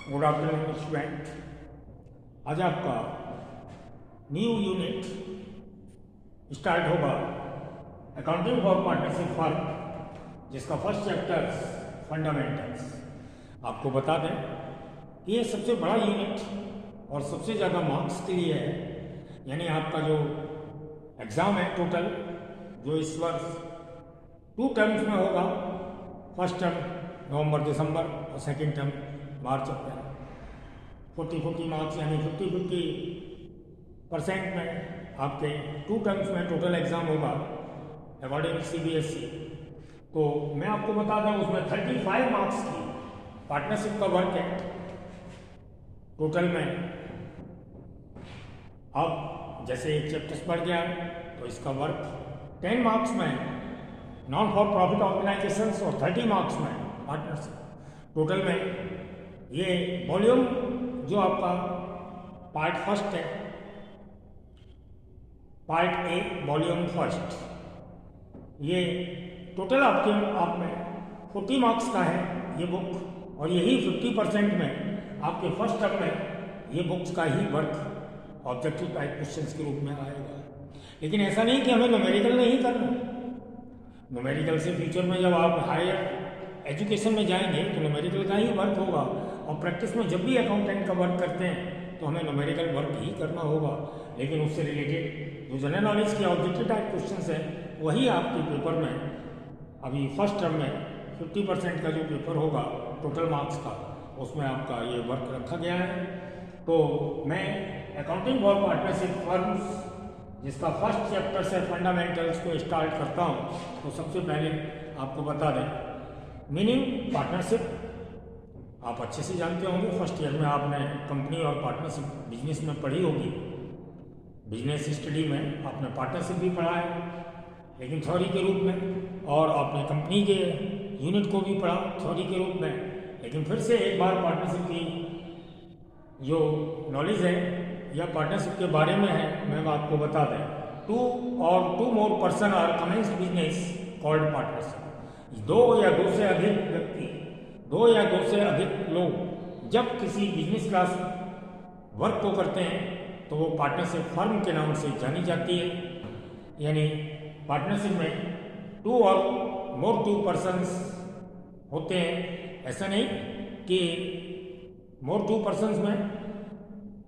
Good afternoon student. आज आपका new unit start होगा अकाउंटिंग फॉर पार्टनरशिप फर्म, जिसका फर्स्ट चैप्टर फंडामेंटल्स। आपको बता दें कि ये सबसे बड़ा यूनिट और सबसे ज़्यादा मार्क्स के लिए है। यानी आपका जो एग्ज़ाम है टोटल, जो इस वर्ष 2 टर्म्स में होगा, फर्स्ट टर्म नवंबर दिसंबर और सेकंड टर्म मार्च अप्रैल। 40 मार्क्स यानी 50% में आपके 2 टर्म्स में टोटल एग्ज़ाम होगा अकॉर्डिंग CBSE। तो मैं आपको बता दूं उसमें 35 मार्क्स की पार्टनरशिप का वर्क है टोटल में। अब जैसे एक चैप्टर्स बढ़ गया तो इसका वर्क 10 मार्क्स में नॉन फॉर प्रॉफिट ऑर्गेनाइजेशंस और 30 मार्क्स में पार्टनरशिप। टोटल में ये वॉल्यूम जो आपका पार्ट फर्स्ट है, पार्ट ए वॉल्यूम फर्स्ट, ये टोटल आपके आप में 40 मार्क्स का है ये बुक, और यही 50% में आपके फर्स्ट टर्म में ये बुक्स का ही वर्क ऑब्जेक्टिव टाइप क्वेश्चंस के रूप में आएगा। लेकिन ऐसा नहीं कि हमें न्यूमेरिकल नहीं करना। न्यूमेरिकल से फ्यूचर में जब आप हायर एजुकेशन में जाएंगे तो न्यूमेरिकल का ही वर्क होगा, और प्रैक्टिस में जब भी अकाउंटेंट का वर्क करते हैं तो हमें न्यूमेरिकल वर्क ही करना होगा। लेकिन उससे रिलेटेड जो जनरल नॉलेज के ऑब्जेक्टिव टाइप क्वेश्चंस हैं वही आपके पेपर में अभी फर्स्ट टर्म में 50% का जो पेपर होगा टोटल मार्क्स का, उसमें आपका ये वर्क रखा गया है। तो मैं अकाउंटिंग फॉर पार्टनरशिप फर्म्स, जिसका फर्स्ट चैप्टर से फंडामेंटल्स को स्टार्ट करता हूँ। तो सबसे पहले आपको बता दें मीनिंग पार्टनरशिप आप अच्छे से जानते होंगे। फर्स्ट ईयर में आपने कंपनी और पार्टनरशिप बिजनेस में पढ़ी होगी। बिजनेस स्टडी में आपने पार्टनरशिप भी पढ़ा है, लेकिन थ्योरी के रूप में, और आपने कंपनी के यूनिट को भी पढ़ा थ्योरी के रूप में। लेकिन फिर से एक बार पार्टनरशिप की जो नॉलेज है या पार्टनरशिप के बारे में है, मैं आपको बता दें 2 more person are commenced business called partnership. 2 या 2 से अधिक व्यक्ति, 2 या 2 से अधिक लोग जब किसी बिजनेस क्लास वर्क को करते हैं तो वो पार्टनरशिप फर्म के नाम से जानी जाती है। यानी पार्टनरशिप में 2 और मोर 2 पर्सन्स होते हैं। ऐसा नहीं कि मोर 2 पर्सन्स में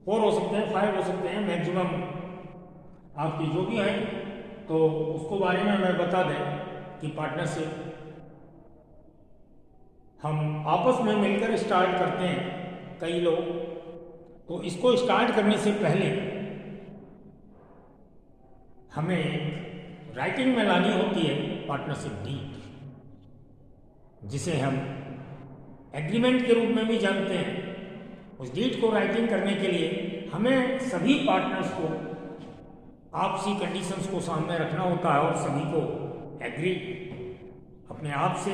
4 हो सकते हैं, 5 हो सकते हैं, मैक्सिमम आपकी जो भी है। तो उसको बारे में मैं बता दें कि पार्टनरशिप हम आपस में मिलकर स्टार्ट करते हैं कई लोग। तो इसको स्टार्ट करने से पहले हमें राइटिंग में लानी होती है पार्टनरशिप डीड, जिसे हम एग्रीमेंट के रूप में भी जानते हैं। उस डीड को राइटिंग करने के लिए हमें सभी पार्टनर्स को आपसी कंडीशंस को सामने रखना होता है और सभी को एग्री अपने आप से,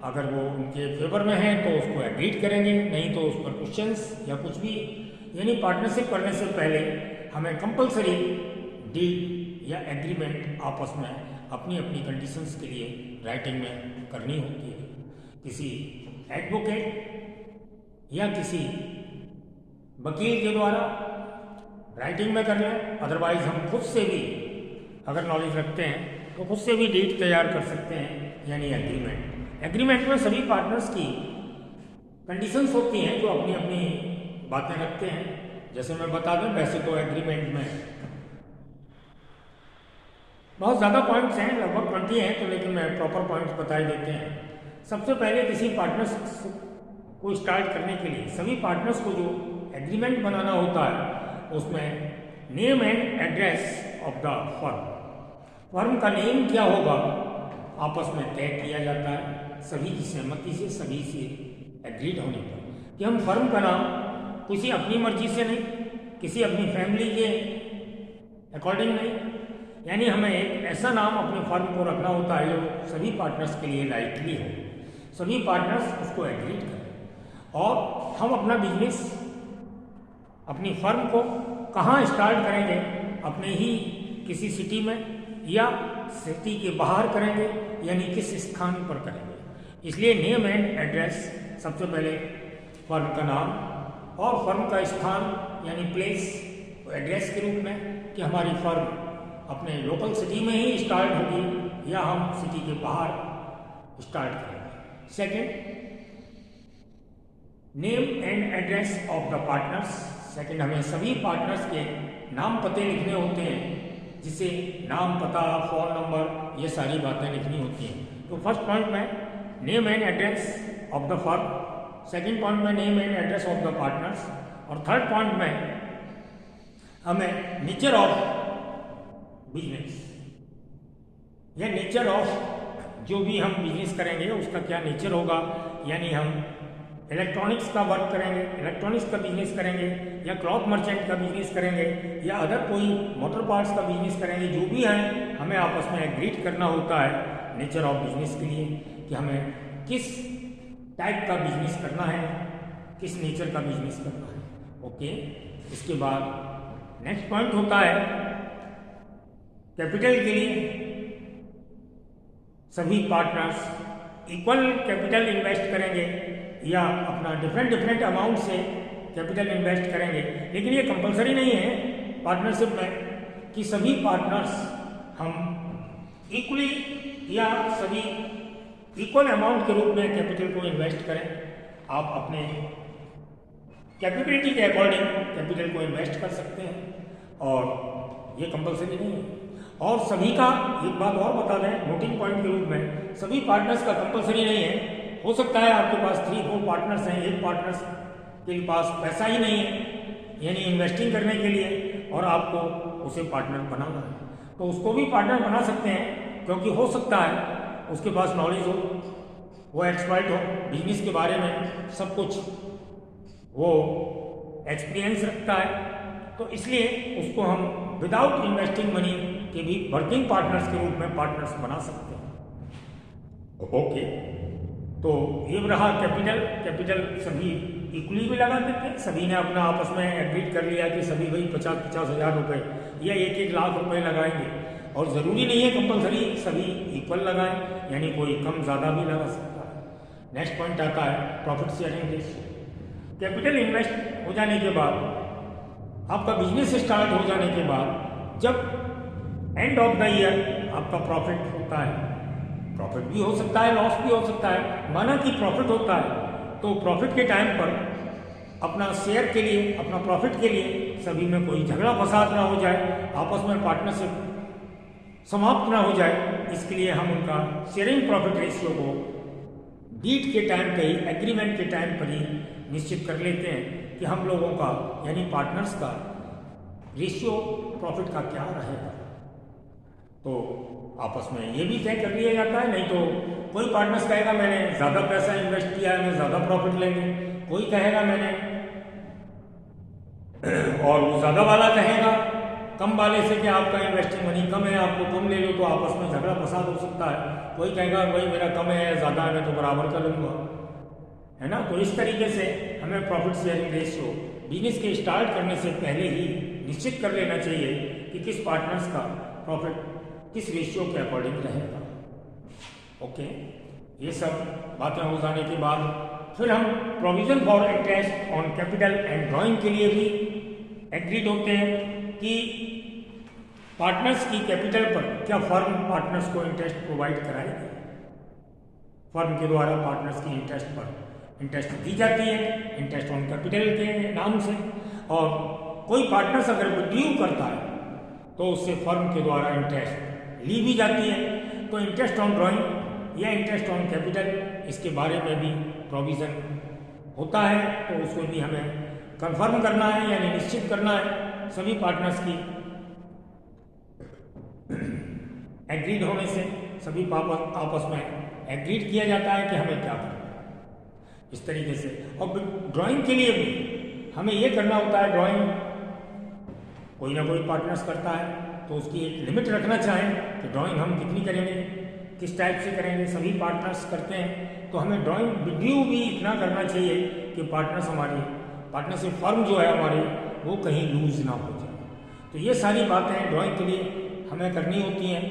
अगर वो उनके फेवर में है तो उसको एग्रीड करेंगे, नहीं तो उस पर क्वेश्चंस या कुछ भी। यानी पार्टनरशिप करने से पहले हमें कंपलसरी डीड या एग्रीमेंट आपस में अपनी अपनी कंडीशंस के लिए राइटिंग में करनी होती है। किसी एडवोकेट या किसी वकील के द्वारा राइटिंग में कर लें, अदरवाइज हम खुद से भी अगर नॉलेज रखते हैं तो खुद से भी डीड तैयार कर सकते हैं, यानी एग्रीमेंट। एग्रीमेंट में सभी पार्टनर्स की कंडीशंस होती हैं जो अपनी अपनी बातें रखते हैं। जैसे मैं बता दूं, वैसे तो एग्रीमेंट में बहुत ज़्यादा पॉइंट्स हैं, लगभग 20 हैं, तो लेकिन मैं प्रॉपर पॉइंट्स बता ही देते हैं। सबसे पहले किसी पार्टनर्स को स्टार्ट करने के लिए सभी पार्टनर्स को जो एग्रीमेंट बनाना होता है उसमें name and address of the firm, firm का नेम क्या होगा आपस में तय किया जाता है सभी की सहमति से, सभी से एग्रीड होने पर, कि हम फर्म का नाम किसी अपनी मर्जी से नहीं, किसी अपनी फैमिली के अकॉर्डिंग नहीं, यानी हमें एक ऐसा नाम अपने फर्म को रखना होता है जो सभी पार्टनर्स के लिए लाइकली हो, सभी पार्टनर्स उसको एग्रीड करें। और हम अपना बिजनेस, अपनी फर्म को कहाँ स्टार्ट करेंगे, अपने ही किसी सिटी में या सिटी के बाहर करेंगे, यानी किस स्थान पर करेंगे। इसलिए नेम एंड एड्रेस सबसे पहले फर्म का नाम और फर्म का स्थान यानी प्लेस, एड्रेस के रूप में कि हमारी फर्म अपने लोकल सिटी में ही स्टार्ट होगी या हम सिटी के बाहर स्टार्ट करेंगे। Second, name and address of the partners. Second, हमें सभी पार्टनर्स के नाम पते लिखने होते हैं, जिसे नाम, पता, फ़ोन नंबर, ये सारी बातें लिखनी होती हैं। तो फर्स्ट पॉइंट में name and address of the firm, second point में name and address of the partners, और थर्ड पॉइंट में हमें नेचर ऑफ बिजनेस या नेचर ऑफ जो भी हम बिजनेस करेंगे उसका क्या नेचर होगा, यानी हम इलेक्ट्रॉनिक्स का वर्क करेंगे, इलेक्ट्रॉनिक्स का बिजनेस करेंगे, या क्लॉथ मर्चेंट का बिजनेस करेंगे, या अदर कोई मोटर पार्ट्स का बिजनेस करेंगे, जो भी है हमें आपस में एग्रीड करना होता है नेचर ऑफ बिजनेस के लिए कि हमें किस टाइप का बिजनेस करना है, किस नेचर का बिजनेस करना है। ओके, इसके बाद नेक्स्ट पॉइंट होता है कैपिटल के लिए सभी पार्टनर्स इक्वल कैपिटल इन्वेस्ट करेंगे या अपना डिफरेंट अमाउंट से कैपिटल इन्वेस्ट करेंगे, लेकिन ये कंपलसरी नहीं है पार्टनरशिप में कि सभी पार्टनर्स हम इक्वली या सभी इक्वल अमाउंट के रूप में कैपिटल को इन्वेस्ट करें। आप अपने कैपेबिलिटी के अकॉर्डिंग कैपिटल को इन्वेस्ट कर सकते हैं और ये कंपलसरी नहीं है। और सभी का एक बात और बता दें नोटिंग पॉइंट के रूप में, सभी पार्टनर्स का कंपलसरी नहीं है। हो सकता है आपके पास 3-4 पार्टनर्स हैं, एक पार्टनर्स के पास पैसा ही नहीं है यानी इन्वेस्टिंग करने के लिए, और आपको उसे पार्टनर बनाना है, तो उसको भी पार्टनर बना सकते हैं, क्योंकि हो सकता है उसके पास नॉलेज हो, वो एक्सपर्ट हो बिजनेस के बारे में, सब कुछ वो एक्सपीरियंस रखता है, तो इसलिए उसको हम विदाउट इन्वेस्टिंग मनी के भी वर्किंग पार्टनर्स के रूप में पार्टनर्स बना सकते हैं। ओके, तो ये रहा कैपिटल सभी इक्वली भी लगा देते हैं, सभी ने अपना आपस में एग्रीड कर लिया कि सभी भाई 50-50 हज़ार रुपये या 1-1 लाख रुपए लगाएंगे, और ज़रूरी नहीं है कंपलसरी सभी इक्वल लगाएं, यानी कोई कम ज़्यादा भी लगा सकता है। नेक्स्ट पॉइंट आता है profit sharing ratio. Capital invest हो जाने के बाद, आपका बिजनेस स्टार्ट हो जाने के बाद, जब एंड ऑफ द ईयर आपका प्रॉफिट होता है, प्रॉफिट भी हो सकता है, लॉस भी हो सकता है, माना कि प्रॉफिट होता है, तो प्रॉफिट के टाइम पर अपना शेयर के लिए, अपना प्रॉफिट के लिए सभी में कोई झगड़ा फसाद ना हो जाए, आपस में पार्टनरशिप समाप्त ना हो जाए, इसके लिए हम उनका शेयरिंग प्रॉफिट रेशियो को डीड के टाइम पे ही, एग्रीमेंट के टाइम पर ही निश्चित कर लेते हैं कि हम लोगों का यानी पार्टनर्स का रेशियो प्रॉफिट का क्या रहेगा। तो आपस में ये भी तय कर लिया जाता है, नहीं तो कोई पार्टनर्स कहेगा मैंने ज़्यादा पैसा इन्वेस्ट किया है, मैं ज़्यादा प्रॉफिट लेंगे, कोई कहेगा मैंने और वो ज़्यादा वाला कहेगा कम वाले से कि आपका इन्वेस्टिंग मनी कम है, आपको कम ले लो, तो आपस में झगड़ा फसाद हो सकता है। कोई कहेगा भाई मेरा कम है, ज़्यादा है, मैं तो बराबर कर लूँगा, है ना। तो इस तरीके से हमें प्रॉफिट शेयरिंग रेशियो बिजनेस के स्टार्ट करने से पहले ही निश्चित कर लेना चाहिए कि किस पार्टनर्स का प्रॉफिट किस रेशियो के अकॉर्डिंग रहेगा। ओके, ये सब बातें हो जाने के बाद फिर हम provision for interest on capital and drawing के लिए भी एग्रीड होते हैं कि पार्टनर्स की कैपिटल पर क्या फर्म पार्टनर्स को इंटरेस्ट प्रोवाइड कराएगी। फर्म के द्वारा पार्टनर्स की इंटरेस्ट पर इंटरेस्ट दी जाती है, इंटरेस्ट ऑन कैपिटल के नाम से, और कोई पार्टनर्स अगर विड्यू करता है तो उससे फर्म के द्वारा इंटरेस्ट ली भी जाती है। तो इंटरेस्ट ऑन ड्राइंग या इंटरेस्ट ऑन कैपिटल, इसके बारे में भी प्रोविज़न होता है, तो उसको भी हमें कंफर्म करना है यानी निश्चित करना है सभी पार्टनर्स की एग्रीड होने से। सभी आपस में एग्रीड किया जाता है कि हमें क्या करना है इस तरीके से। और ड्राइंग के लिए भी हमें ये करना होता है, ड्राइंग कोई ना कोई पार्टनर्स करता है तो उसकी एक लिमिट रखना चाहें कि ड्राइंग हम कितनी करेंगे, किस टाइप से करेंगे, सभी पार्टनर्स करते हैं तो हमें ड्राइंग रिव्यू भी इतना करना चाहिए कि पार्टनर्स हमारी पार्टनरशिप फर्म जो है हमारी वो कहीं लूज ना हो जाए। तो ये सारी बातें ड्राइंग के लिए हमें करनी होती हैं,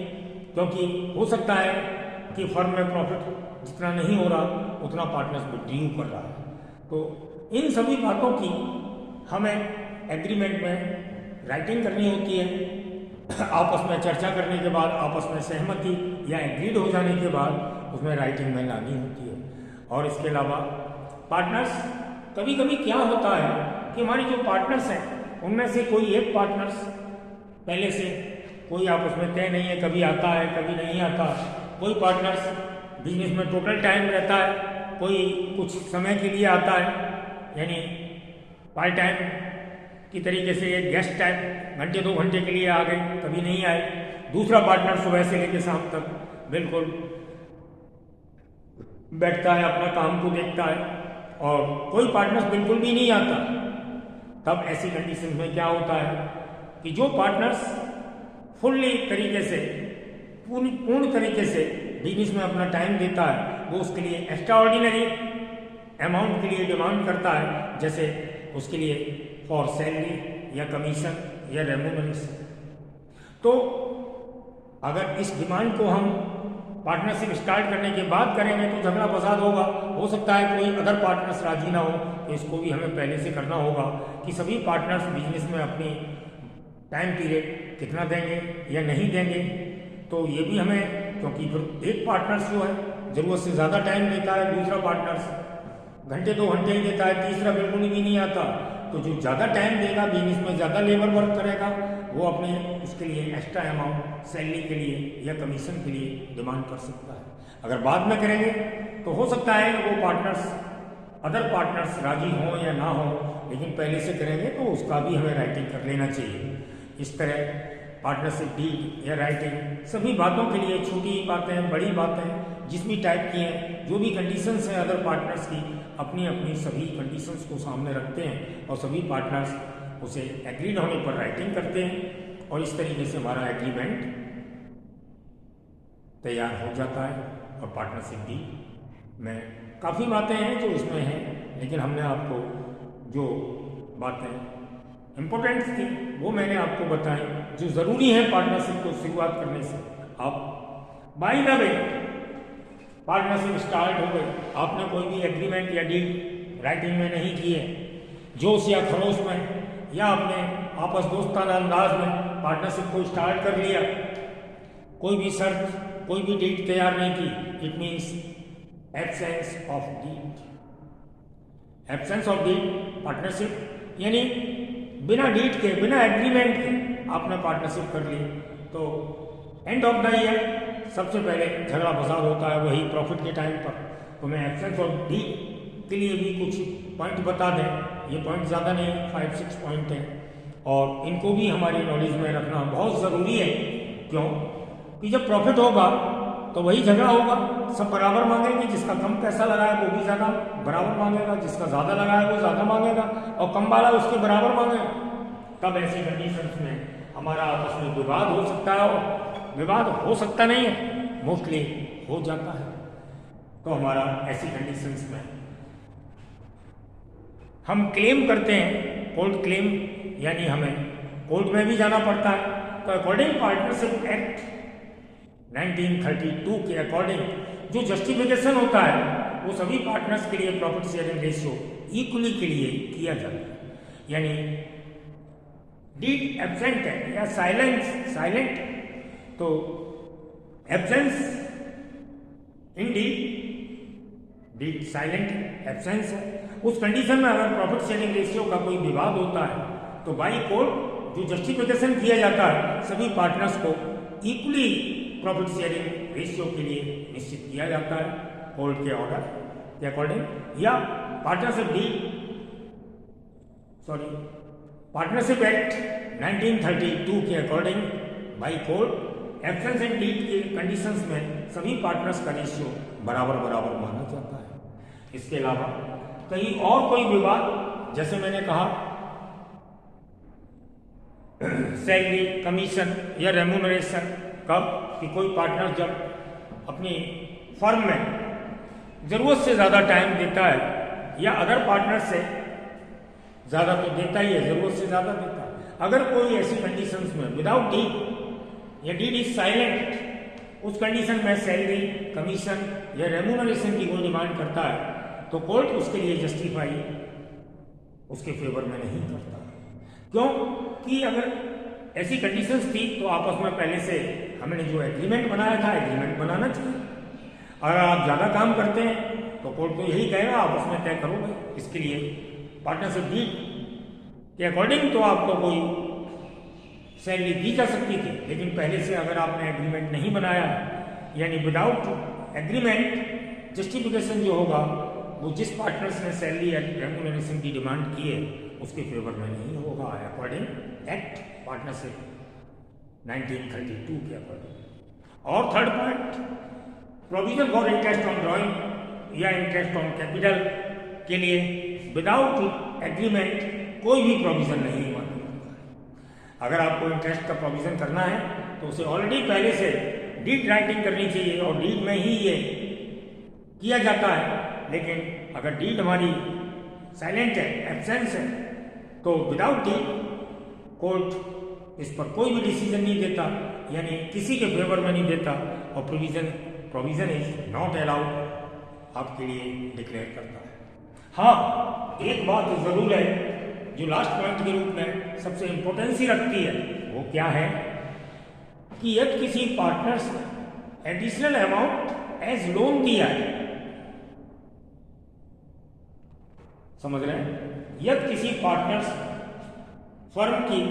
क्योंकि हो सकता है कि फर्म में प्रॉफिट जितना नहीं हो रहा उतना पार्टनर्स विड्यू कर रहा है, तो इन सभी बातों की हमें एग्रीमेंट में राइटिंग करनी होती है। आपस में चर्चा करने के बाद, आपस में सहमति या एग्रीड हो जाने के बाद उसमें राइटिंग में लानी होती है। और इसके अलावा पार्टनर्स, कभी कभी क्या होता है कि हमारे जो पार्टनर्स हैं उनमें से कोई एक पार्टनर्स पहले से कोई आपस में तय नहीं है, कभी आता है कभी नहीं आता। कोई पार्टनर्स बिजनेस में टोटल टाइम रहता है, कोई कुछ समय के लिए आता है, यानी पार्ट टाइम की तरीके से एक गेस्ट टाइम घंटे 2 घंटे के लिए आ गए, कभी नहीं आए। दूसरा पार्टनर सुबह से लेकर शाम तक बिल्कुल बैठता है, अपना काम को देखता है। और कोई पार्टनर्स बिल्कुल भी नहीं आता। तब ऐसी कंडीशन में क्या होता है कि जो पार्टनर्स फुल्ली तरीके से, पूर्ण तरीके से बिजनेस में अपना टाइम देता है, वो उसके लिए एक्स्ट्रा ऑर्डिनरी अमाउंट के लिए डिमांड करता है, जैसे उसके लिए फॉर सैलरी या कमीशन या रेम्यूनरेशन। तो अगर इस डिमांड को हम पार्टनरशिप स्टार्ट करने के बाद करेंगे तो झगड़ा फसाद होगा। हो सकता है कोई अदर पार्टनर्स राजी ना हो, तो इसको भी हमें पहले से करना होगा कि सभी पार्टनर्स बिजनेस में अपनी टाइम पीरियड कितना देंगे या नहीं देंगे। तो ये भी हमें, क्योंकि फिर एक पार्टनर्स जो है ज़रूरत से ज़्यादा टाइम देता है, दूसरा पार्टनर्स घंटे 2 घंटे ही देता है, तीसरा बिल्कुल भी नहीं आता। तो जो ज़्यादा टाइम देगा, बिजनेस में ज़्यादा लेबर वर्क करेगा, वो अपने उसके लिए एक्स्ट्रा अमाउंट सैलरी के लिए या कमीशन के लिए डिमांड कर सकता है। अगर बाद में करेंगे तो हो सकता है वो पार्टनर्स, अदर पार्टनर्स राजी हों या ना हो, लेकिन पहले से करेंगे तो उसका भी हमें राइटिंग कर लेना चाहिए। इस तरह पार्टनरशिप डीड या राइटिंग सभी बातों के लिए, छोटी बातें बड़ी बातें जिस भी टाइप की हैं, जो भी कंडीशंस हैं अदर पार्टनर्स की, अपनी अपनी सभी कंडीशंस को सामने रखते हैं और सभी पार्टनर्स उसे एग्रीड होने पर राइटिंग करते हैं और इस तरीके से हमारा एग्रीमेंट तैयार हो जाता है। और पार्टनरशिप डीड में काफ़ी बातें हैं जो इसमें हैं, लेकिन हमने आपको जो बातें इम्पोर्टेंट थी वो मैंने आपको बताई, जो ज़रूरी है पार्टनरशिप को शुरुआत करने से। आप by the way partnership start हो गई, आपने कोई भी एग्रीमेंट या डीड राइटिंग में नहीं किए, जोश या खरोश में या अपने आपस दोस्ताना अंदाज में पार्टनरशिप को स्टार्ट कर लिया, कोई भी शर्त, कोई भी डीड तैयार नहीं की, it means absence of deed. Absence of deed partnership, यानी बिना डीड के, बिना एग्रीमेंट के आपने पार्टनरशिप कर ली, तो एंड ऑफ द ईयर सबसे पहले झगड़ा फसाद होता है, वही प्रॉफिट के टाइम पर। तो मैं एब्सेंस ऑफ डीड के लिए भी कुछ पॉइंट बता दें। ये पॉइंट ज़्यादा नहीं, 5-6 पॉइंट हैं और इनको भी हमारी नॉलेज में रखना बहुत ज़रूरी है। क्यों कि जब प्रॉफिट होगा तो वही झगड़ा होगा, सब बराबर मांगेंगे, जिसका कम पैसा लगा है वो भी ज़्यादा बराबर मांगेगा, जिसका ज़्यादा लगा है वो ज़्यादा मांगेगा और कम वाला उसके बराबर मांगेगा। तब ऐसी कंडीशंस में हमारा आपस में विवाद हो सकता है, और विवाद हो सकता नहीं है, मोस्टली हो जाता है। तो हमारा ऐसी कंडीशंस में हम क्लेम करते हैं, कोर्ट क्लेम, यानी हमें कोर्ट में भी जाना पड़ता है। तो अकॉर्डिंग पार्टनरशिप एक्ट 1932 के अकॉर्डिंग जो जस्टिफिकेशन होता है वो सभी पार्टनर्स के लिए प्रॉफिट शेयरिंग रेशियो इक्वली के लिए किया जाता है। यानी डीड एब्सेंट है या साइलेंट, तो absence in deed silent absence है। उस कंडीशन में अगर प्रॉफिट शेयरिंग रेशियो का कोई विवाद होता है तो बाई कोर्ट जो जस्टिफिकेशन किया जाता है सभी पार्टनर्स को इक्वली प्रॉफिट शेयरिंग रेशियो के लिए निश्चित किया जाता है कोर्ट के ऑर्डर के अकॉर्डिंग, या पार्टनरशिप एक्ट 1932 के according by court absence and deed के कंडीशंस में सभी पार्टनर्स का रेशियो बराबर माना जाता है। इसके अलावा कहीं और कोई विवाद, जैसे मैंने कहा सैलरी, कमीशन या रेम्यूनरेशन, कब कि कोई पार्टनर जब अपनी फर्म में ज़रूरत से ज़्यादा टाइम देता है या अदर पार्टनर से ज़्यादा तो देता ही है, ज़रूरत से ज़्यादा देता है। अगर कोई ऐसी कंडीशंस में विदाउट डीड या डीड इज साइलेंट, उस कंडीशन में सैलरी, कमीशन या रेम्यूनरेशन की कोई डिमांड करता है तो कोर्ट उसके लिए जस्टिफाई उसके फेवर में नहीं करता। क्यों कि अगर ऐसी कंडीशंस थी तो आपस में पहले से हमने जो एग्रीमेंट बनाया था एग्रीमेंट बनाना चाहिए। अगर आप ज़्यादा काम करते हैं तो कोर्ट तो यही कहेगा आपस में तय करो भाई। इसके लिए पार्टनरशिप डीड के अकॉर्डिंग तो आपको कोई सैलरी दी जा सकती थी, लेकिन पहले से अगर आपने एग्रीमेंट नहीं बनाया यानी विदाउट एग्रीमेंट जस्टिफिकेशन जो होगा वो जिस पार्टनर्स ने सैलरी रेम्यूनरेशन की डिमांड की है उसके फेवर में नहीं होगा अकॉर्डिंग एक्ट पार्टनरशिप 1932 के अकॉर्डिंग। और third point, provision for interest on drawing या इंटरेस्ट ऑन कैपिटल के लिए विदाउट एग्रीमेंट कोई भी प्रोविजन नहीं हुआ। अगर आपको इंटरेस्ट का प्रोविजन करना है तो उसे ऑलरेडी पहले से डीड राइटिंग करनी चाहिए और डीड में ही ये किया जाता है। लेकिन अगर डीड हमारी साइलेंट है, एब्सेंस है, तो विदाउट डीड कोर्ट इस पर कोई भी डिसीजन नहीं देता, यानी किसी के फेवर में नहीं देता और प्रोविजन इज नॉट अलाउड आपके लिए डिक्लेयर करता है। हाँ, एक बात जरूर है जो लास्ट पॉइंट के रूप में सबसे इंपॉर्टेंसी रखती है, वो क्या है कि यदि किसी पार्टनर्स ने एडिशनल अमाउंट एज लोन दिया है, समझ रहे हैं, यदि किसी पार्टनर्स फर्म की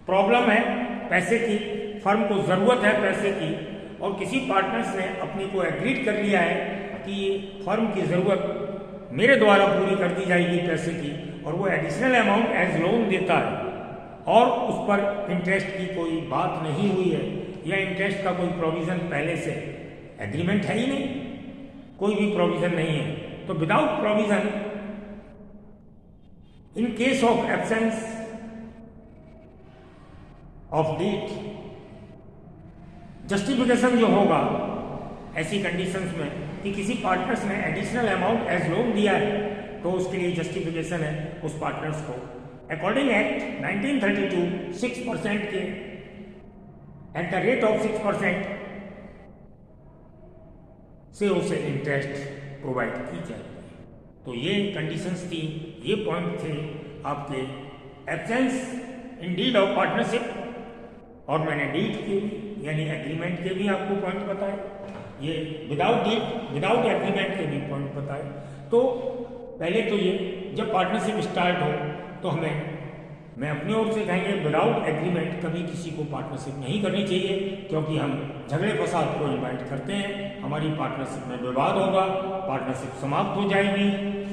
प्रॉब्लम है पैसे की, फर्म को जरूरत है पैसे की और किसी पार्टनर्स ने अपनी को एग्रीड कर लिया है कि फर्म की जरूरत मेरे द्वारा पूरी कर दी जाएगी पैसे की, और वो एडिशनल अमाउंट एज लोन देता है और उस पर इंटरेस्ट की कोई बात नहीं हुई है या इंटरेस्ट का कोई प्रोविजन पहले से एग्रीमेंट है ही नहीं, कोई भी प्रोविजन नहीं है, तो without provision in case of absence of deed justification जो होगा ऐसी कंडीशंस में कि किसी पार्टनर्स ने एडिशनल अमाउंट एज लोन दिया है तो उसके लिए जस्टिफिकेशन है उस पार्टनर्स को अकॉर्डिंग एक्ट 1932 6% के एट द रेट ऑफ 6% से उसे इंटरेस्ट प्रोवाइड की जाएगी। तो ये कंडीशंस थी, ये पॉइंट थे आपके absence in deed of partnership, और मैंने डीड के भी यानी एग्रीमेंट के भी आपको पॉइंट बताए, ये विदाउट डीड विदाउट एग्रीमेंट के भी पॉइंट बताए। तो पहले तो ये जब पार्टनरशिप स्टार्ट हो तो मैं अपनी ओर से कहेंगे विदाउट एग्रीमेंट कभी किसी को पार्टनरशिप नहीं करनी चाहिए, क्योंकि हम झगड़े फसाद को इन्वाइट करते हैं, हमारी पार्टनरशिप में विवाद होगा, पार्टनरशिप समाप्त हो जाएगी।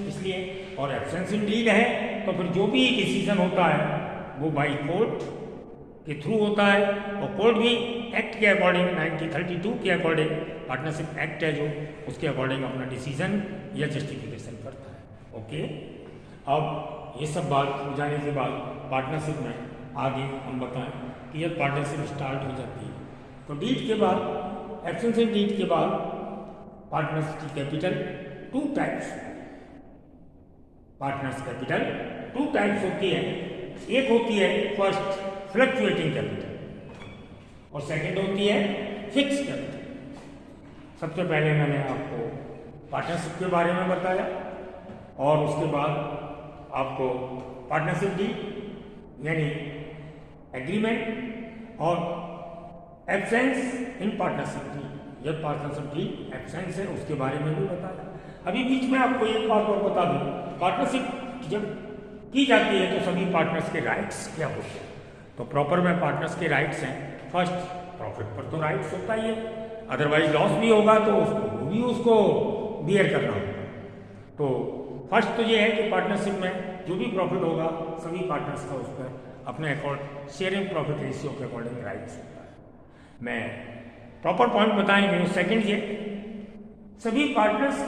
इसलिए और एब्सेंस इन डीड है तो फिर जो भी डिसीजन होता है वो बाई कोर्ट के थ्रू होता है, और कोर्ट भी एक्ट के अकॉर्डिंग 1932 के अकॉर्डिंग पार्टनरशिप एक्ट है जो उसके अकॉर्डिंग अपना डिसीजन या जस्टिफिकेशन करता है। ओके, अब ये सब बात हो जाने के बाद पार्टनरशिप में आगे हम बताएं कि जब पार्टनरशिप स्टार्ट हो जाती है तो डीड के बाद एब्सेंस इन डीड के बाद पार्टनर्स की capital two types, partners capital two types होती है। एक होती है फर्स्ट फ्लक्चुएटिंग कैपिटल और सेकंड होती है फिक्स कैपिटल। सबसे पहले मैंने आपको पार्टनरशिप के बारे में बताया और उसके बाद आपको पार्टनरशिप डीड यानी एग्रीमेंट और एब्सेंस इन पार्टनरशिप डीड, जब पार्टनरशिप डीड एब्सेंस है उसके बारे में भी बताया। अभी बीच में आपको एक बात और बता दूं, पार्टनरशिप जब की जाती है तो सभी पार्टनर्स के राइट्स क्या होते हैं। तो प्रॉपर में पार्टनर्स के राइट्स हैं, फर्स्ट प्रॉफिट पर तो राइट्स होता ही है, अदरवाइज लॉस भी होगा तो उसको बियर करना होगा। तो फर्स्ट तो ये है कि पार्टनरशिप में जो भी प्रॉफिट होगा सभी पार्टनर्स का उस पर अपने अकॉर्ड शेयरिंग प्रॉफिट रेशियो के अकॉर्डिंग राइट्स होता है। मैं प्रॉपर पॉइंट बताएंगे। सेकंड ये सभी पार्टनर्स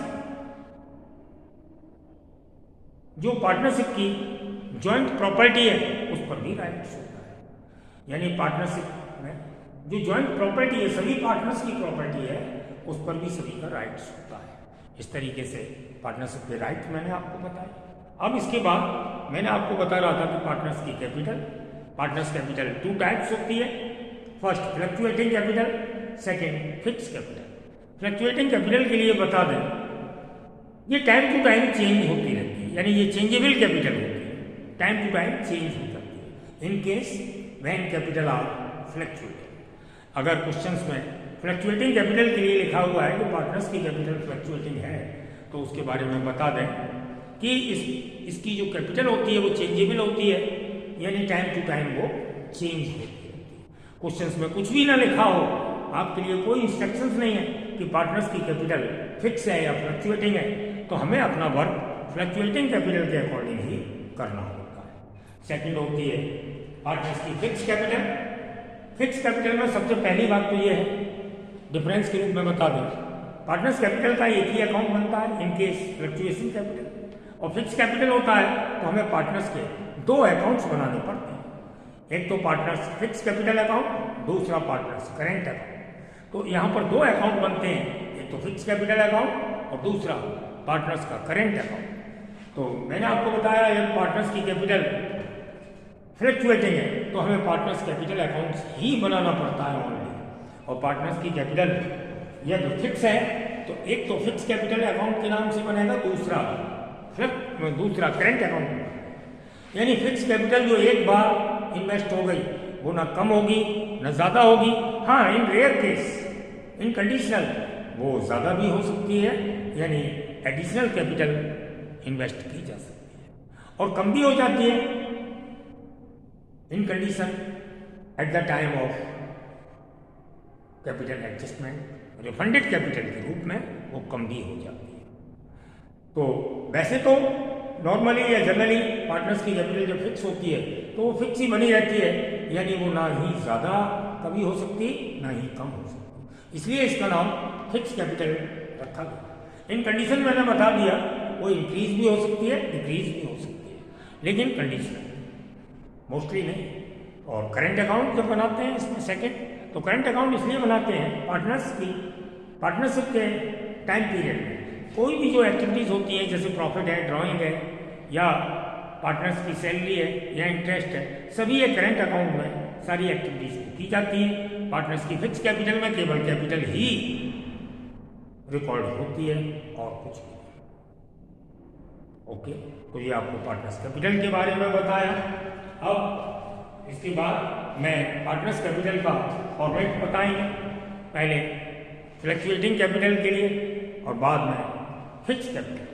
जो पार्टनरशिप की जॉइंट प्रॉपर्टी है उस पर भी राइट्स होता है, यानी पार्टनरशिप में जो जॉइंट प्रॉपर्टी है सभी पार्टनर्स की प्रॉपर्टी है उस पर भी सभी का राइट्स होता है। इस तरीके से पार्टनरशिप के राइट मैंने आपको बताए। अब इसके बाद मैंने आपको बता रहा था कि पार्टनर्स की capital, partners capital two types होती है, first fluctuating capital, second fix capital. Fluctuating capital के लिए बता दें ये टाइम टू टाइम चेंज होती रहती है, यानी ये चेंजेबल कैपिटल होती है, टाइम टू टाइम चेंज हो सकती है in case when capital R fluctuating. अगर क्वेश्चंस में फ्लक्चुएटिंग कैपिटल के लिए लिखा हुआ है कि पार्टनर्स की कैपिटल फ्लक्चुएटिंग है, तो उसके बारे में बता दें कि इसकी जो कैपिटल होती है वो चेंजेबल होती है, यानी टाइम टू टाइम वो चेंज होती रहती है। क्वेश्चंस में कुछ भी ना लिखा हो, आपके लिए कोई इंस्ट्रक्शंस नहीं है कि पार्टनर्स की कैपिटल फिक्स है या फ्लक्चुएटिंग है, तो हमें अपना वर्क फ्लक्चुएटिंग कैपिटल के अकॉर्डिंग ही करना होता है। सेकंड होती है पार्टनर्स की फिक्स कैपिटल। फिक्स कैपिटल में सबसे पहली बात तो ये है, डिफरेंस के रूप में बता दें, पार्टनर्स कैपिटल का एक ही अकाउंट बनता है इन केस फ्लक्चुएशन कैपिटल, और फिक्स कैपिटल होता है तो हमें पार्टनर्स के दो अकाउंट्स बनाने पड़ते हैं, एक तो पार्टनर्स फिक्स कैपिटल अकाउंट, दूसरा पार्टनर्स करेंट अकाउंट। तो यहाँ पर दो अकाउंट बनते हैं, एक तो फिक्स कैपिटल अकाउंट और दूसरा पार्टनर्स का करेंट अकाउंट। तो मैंने आपको बताया एक पार्टनर्स की कैपिटल फ्लक्चुएटिंग है तो हमें पार्टनर्स कैपिटल अकाउंट्स ही बनाना पड़ता है ओनली, और पार्टनर्स की कैपिटल यह जो फिक्स है तो एक तो फिक्स कैपिटल अकाउंट के नाम से बनेगा, दूसरा करेंट अकाउंट। यानी फिक्स कैपिटल जो एक बार इन्वेस्ट हो गई वो ना कम होगी ना ज़्यादा होगी। हाँ, इन रेयर केस, इन कंडीशनल वो ज़्यादा भी हो सकती है, यानी एडिशनल कैपिटल इन्वेस्ट की जा सकती है, और कम भी हो जाती है इन condition at the time of capital adjustment, refunded capital के रूप में वो कम भी हो जाती है। तो वैसे तो नॉर्मली या जनरली पार्टनर्स की कैपिटल जब फिक्स होती है तो वो फिक्स ही बनी रहती है, यानी वो ना ही ज़्यादा कभी हो सकती ना ही कम हो सकती, इसलिए इसका नाम फिक्स कैपिटल रखा गया। इन कंडीशन मैंने बता दिया, वो इंक्रीज भी हो सकती है, डिक्रीज भी हो सकती है, लेकिन कंडीशन मोस्टली नहीं। और करेंट अकाउंट जब बनाते हैं इसमें सेकंड, तो करेंट अकाउंट इसलिए बनाते हैं पार्टनरशिप के टाइम पीरियड में कोई भी जो एक्टिविटीज़ होती हैं, जैसे प्रॉफिट है, ड्राइंग है, या पार्टनर्स की सैलरी है या इंटरेस्ट है, सभी ये करेंट अकाउंट में सारी एक्टिविटीज़ की जाती है। पार्टनर्स की फिक्स कैपिटल में केवल कैपिटल ही रिकॉर्ड होती है और कुछ नहीं। ओके, तो ये आपको पार्टनर्स कैपिटल के बारे में बताया। अब इसके बाद मैं पार्टनर्स कैपिटल का फॉर्मेट बताएंगे, पहले फ्लक्चुएटिंग कैपिटल के लिए और बाद में फिक्स कैपिटल।